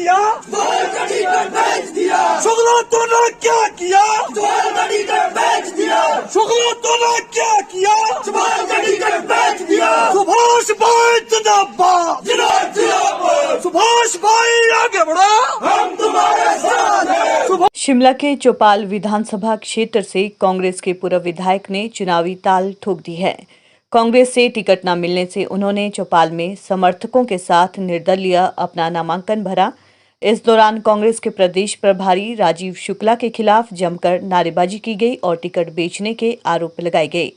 किया? शुक्ला तूने क्या किया? शुक्ला तूने क्या किया? सुभाष भाई जिंदाबाद, सुभाष भाई आगे बढ़ो, हम तुम्हारे साथ हैं। शिमला के चौपाल विधानसभा क्षेत्र से कांग्रेस के पूर्व विधायक ने चुनावी ताल ठोक दी है। कांग्रेस से टिकट न मिलने से उन्होंने चौपाल में समर्थकों के साथ निर्दलीय अपना नामांकन भरा। इस दौरान कांग्रेस के प्रदेश प्रभारी राजीव शुक्ला के खिलाफ जमकर नारेबाजी की गई और टिकट बेचने के आरोप लगाए गए।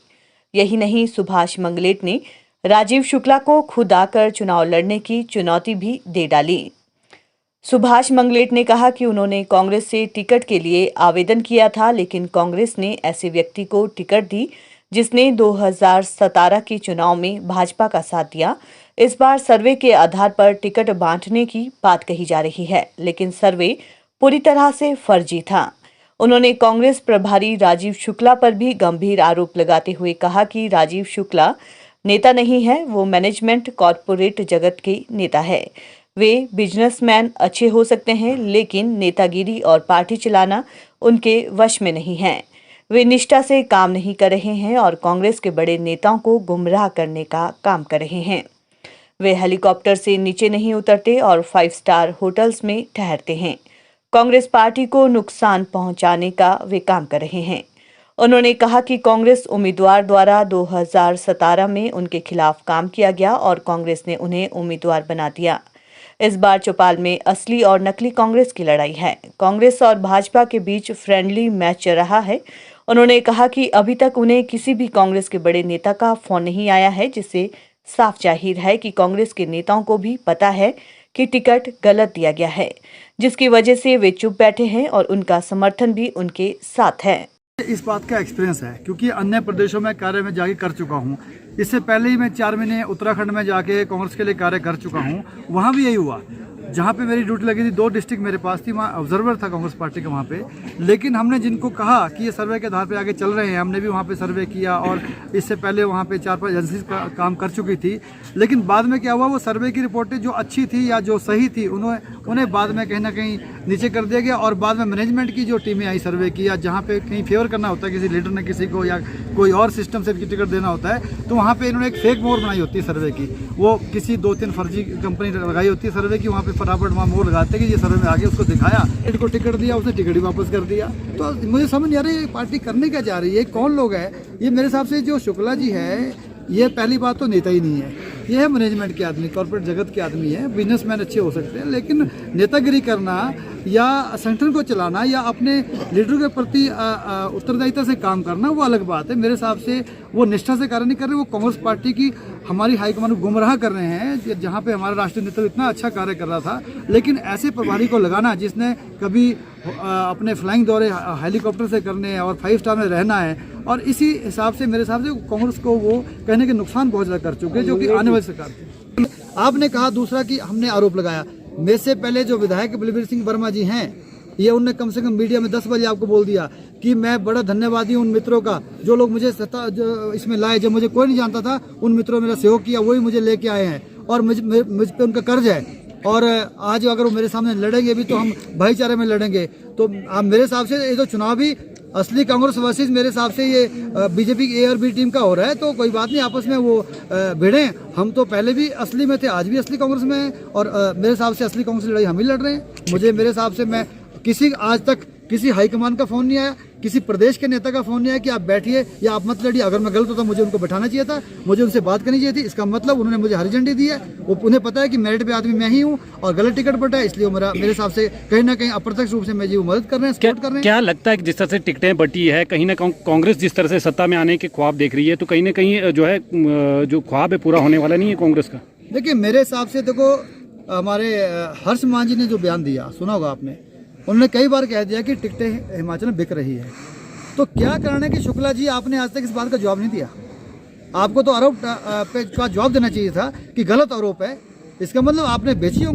यही नहीं, सुभाष मंगलेट ने राजीव शुक्ला को खुद आकर चुनाव लड़ने की चुनौती भी दे डाली। सुभाष मंगलेट ने कहा कि उन्होंने कांग्रेस से टिकट के लिए आवेदन किया था, लेकिन कांग्रेस ने ऐसे व्यक्ति को टिकट दी जिसने 2017 के चुनाव में भाजपा का साथ दिया। इस बार सर्वे के आधार पर टिकट बांटने की बात कही जा रही है, लेकिन सर्वे पूरी तरह से फर्जी था। उन्होंने कांग्रेस प्रभारी राजीव शुक्ला पर भी गंभीर आरोप लगाते हुए कहा कि राजीव शुक्ला नेता नहीं है, वो मैनेजमेंट कॉरपोरेट जगत के नेता है। वे बिजनेसमैन अच्छे हो सकते हैं, लेकिन नेतागिरी और पार्टी चलाना उनके वश में नहीं है। वे निष्ठा से काम नहीं कर रहे हैं और कांग्रेस के बड़े नेताओं को गुमराह करने का काम कर रहे हैं। वे हेलीकॉप्टर से नीचे नहीं उतरते और 5 स्टार होटल्स में ठहरते हैं। कांग्रेस पार्टी को नुकसान पहुंचाने का वे काम कर रहे हैं। उन्होंने कहा कि कांग्रेस उम्मीदवार द्वारा 2017 में उनके खिलाफ काम किया गया और कांग्रेस ने उन्हें उम्मीदवार बना दिया। इस बार चौपाल में असली और नकली कांग्रेस की लड़ाई है। कांग्रेस और भाजपा के बीच फ्रेंडली मैच चल रहा है। उन्होंने कहा कि अभी तक उन्हें किसी भी कांग्रेस के बड़े नेता का फोन नहीं आया है, जिससे साफ जाहिर है कि कांग्रेस के नेताओं को भी पता है कि टिकट गलत दिया गया है, जिसकी वजह से वे चुप बैठे हैं और उनका समर्थन भी उनके साथ है। इस बात का एक्सपीरियंस है क्योंकि अन्य प्रदेशों में कार्य में जाके कर चुका हूँ। इससे पहले ही मैं 4 महीने उत्तराखंड में जाके कांग्रेस के लिए कार्य कर चुका हूँ। वहाँ भी यही हुआ, जहाँ पे मेरी ड्यूटी लगी थी 2 डिस्ट्रिक्ट मेरे पास थी, वहाँ ऑब्जर्वर था कांग्रेस पार्टी का वहाँ पे। लेकिन हमने जिनको कहा कि ये सर्वे के आधार पे आगे चल रहे हैं, हमने भी वहाँ पे सर्वे किया और इससे पहले वहाँ पे 4-5 एजेंसी का काम कर चुकी थी। लेकिन बाद में क्या हुआ, वो सर्वे की रिपोर्टें जो अच्छी थी या जो सही थी उन्हें बाद में कहीं ना कहीं नीचे कर दिया गया। और बाद में मैनेजमेंट की जो टीमें आई सर्वे की, या जहाँ पे कहीं फेवर करना होता है किसी लीडर ने किसी को या कोई और सिस्टम से टिकट देना होता है, तो वहाँ पे इन्होंने एक फेक मोहर बनाई होती है सर्वे की। वो किसी 2-3 फर्जी कंपनी लगाई होती है सर्वे की, वहाँ पे फटाफट वहाँ मोहर लगाते कि ये सर्वे में आगे, उसको दिखाया, इनको टिकट दिया, उसने टिकट ही वापस कर दिया। तो मुझे समझ नहीं आ रही ये पार्टी करने क्या जा रही है, कौन लोग है ये। मेरे हिसाब से जो शुक्ला जी है, ये पहली बात तो नेता ही नहीं है, ये है मैनेजमेंट के आदमी, कॉर्पोरेट जगत के आदमी है। बिजनेसमैन अच्छे हो सकते हैं, लेकिन नेतागिरी करना या संगठन को चलाना या अपने लीडर के प्रति उत्तरदायित्व से काम करना, वो अलग बात है। मेरे हिसाब से वो निष्ठा से कार्य नहीं कर रहे, वो कांग्रेस पार्टी की हमारी हाईकमान को गुमराह कर रहे हैं। जहाँ पे हमारा राष्ट्रीय नेतृत्व इतना अच्छा कार्य कर रहा था, लेकिन ऐसे प्रभारी को लगाना जिसने कभी अपने फ्लाइंग दौरे हेलीकॉप्टर से करने हैं और 5 स्टार में रहना है, और इसी हिसाब से मेरे हिसाब से कांग्रेस को वो कहने के नुकसान बहुत ज़्यादा कर चुके हैं, जो कि आने वाली सरकार थी। आपने कहा दूसरा कि हमने आरोप लगाया, मेरे से पहले जो विधायक बलबीर सिंह वर्मा जी हैं, ये उनने कम से कम मीडिया में 10 बजे आपको बोल दिया कि मैं बड़ा धन्यवादी हूँ उन मित्रों का जो लोग मुझे इसमें लाए, जब मुझे कोई नहीं जानता था, उन मित्रों ने मेरा सहयोग किया, वही मुझे लेके आए हैं और मुझ पे उनका कर्ज है। और आज अगर वो मेरे सामने लड़ेंगे भी तो हम भाईचारे में लड़ेंगे। तो आप मेरे हिसाब से ये तो चुनाव भी असली कांग्रेस वर्सेस मेरे हिसाब से ये बीजेपी की A और B टीम का हो रहा है। तो कोई बात नहीं, आपस में वो भिड़ें। हम तो पहले भी असली में थे, आज भी असली कांग्रेस में हैं, और मेरे हिसाब से असली कांग्रेस की लड़ाई हम ही लड़ रहे हैं। मेरे हिसाब से मैं आज तक किसी हाईकमान का फोन नहीं आया, किसी प्रदेश के नेता का फोन नहीं आया कि आप बैठिए या आप मत लड़िए। अगर मैं गलत होता मुझे उनको बैठाना चाहिए था, मुझे उनसे बात करनी चाहिए थी। इसका मतलब उन्होंने मुझे हरी झंडी दी है, वो उन्हें पता है कि मेरिट पे आदमी मैं ही हूँ और गलत टिकट बटा है, इसलिए मेरे हिसाब से कहीं ना कहीं अप्रत्यक्ष रूप से मुझे मदद कर रहे हैं, सपोर्ट कर रहे हैं। क्या लगता है कि जिस तरह से टिकटें बटी है, कहीं ना कहीं कांग्रेस जिस तरह से सत्ता में आने के ख्वाब देख रही है, तो कहीं ना कहीं जो है जो ख्वाब है पूरा होने वाला नहीं है कांग्रेस का? देखिए मेरे हिसाब से देखो, हमारे हर्ष मान जी ने जो बयान दिया सुना होगा आपने, उन्होंने कई बार कह दिया कि टिकटें हिमाचल में बिक रही है। तो क्या कारण है कि शुक्ला जी आपने आज तक इस बात का जवाब नहीं दिया? आपको तो आरोप का जवाब देना चाहिए था कि गलत आरोप है, इसका मतलब आपने बेची होंगी।